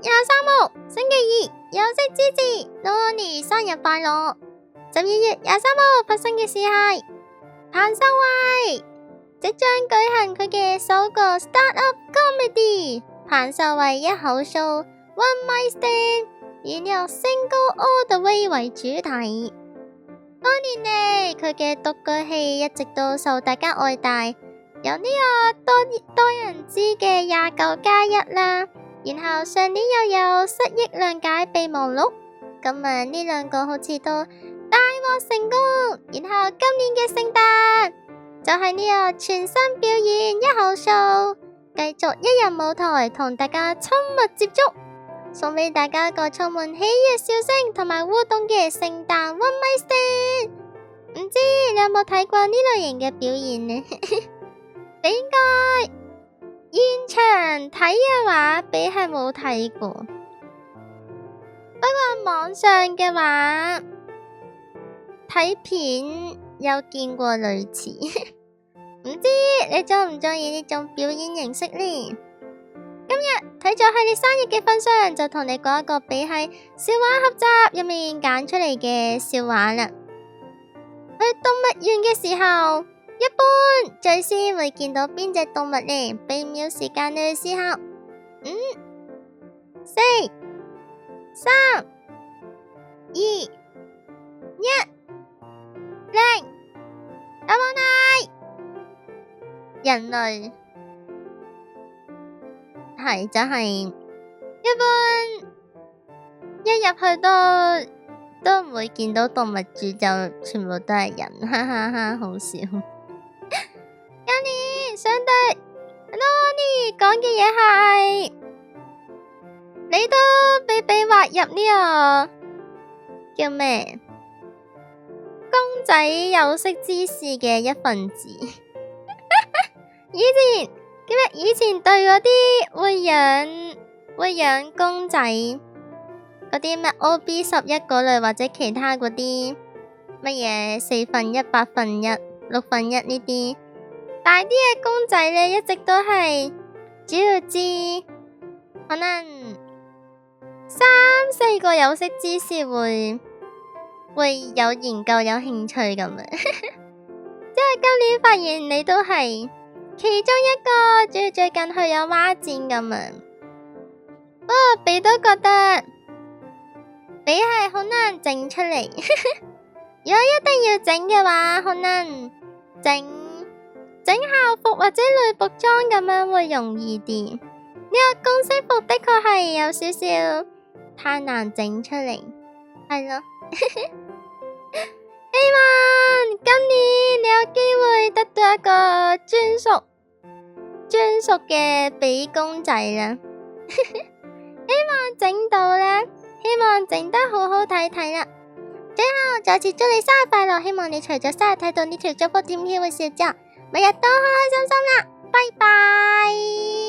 23號星期二有色之字，Noni 生日快樂。12月23號發生嘅事係彭秀慧即將舉行佢嘅首個 Start-up Comedy 彭秀慧一口 show One Mic Stand， 以呢個 Single All The Way 為主題。多年嚟佢嘅獨角戲一直都受大家愛戴，有呢個多人知嘅29+1啦，然後上年又有失憶諒解備忘錄，咁呢兩個好似都大獲成功。然後今年嘅聖誕就係呢個全新表演一口 show， 繼續一人舞台同大家親密接觸，送俾大家一個充滿喜悅笑聲同埋互動嘅聖誕 One Mic Stand。唔知你有冇睇過呢類型嘅表演呢？你應該現場睇嘅話比係冇睇過，不過網上嘅話睇片有見過類似。唔知你鍾唔鍾意呢種表演形式呢？今日睇咗喺你生日嘅份上，就同你講一個比喺笑話合集入面揀出嚟嘅笑話啦。去動物園嘅時候，一般最先會見到邊隻動物呢？5秒時間你去思考。5、4、3、2、1，零。答案係人類。係就係一般一入去都唔會見到動物主，就全部都係人，哈哈哈，好笑。今年相對 Noni 講嘅嘢係，你都被劃入呢個叫咩公仔有識之士嘅一份子。以前對嗰啲會養公仔嗰啲咩 OB11嗰類，或者其他嗰啲乜嘢1/4、1/8、1/6呢啲大啲嘅公仔呢，一直都係主要知可能3、4個有識之士會有研究有興趣咁樣。即係今年發現你都係其中一個，主要最近去有孖展咁樣。不過鼻都覺得鼻係好難整出嚟。如果一定要整嘅話，可能整校服或者女服裝咁樣會容易啲。呢個公式服的確係有少少太難整出嚟，係咯。希望今年你有機會得到一個專屬嘅鼻公仔啦。希望整到啦，希望整得好好睇睇啦。最後再次祝你生日快樂，希望你除咗生日睇到呢條祝福，天天會笑之後，每日都開開心心啦。拜拜。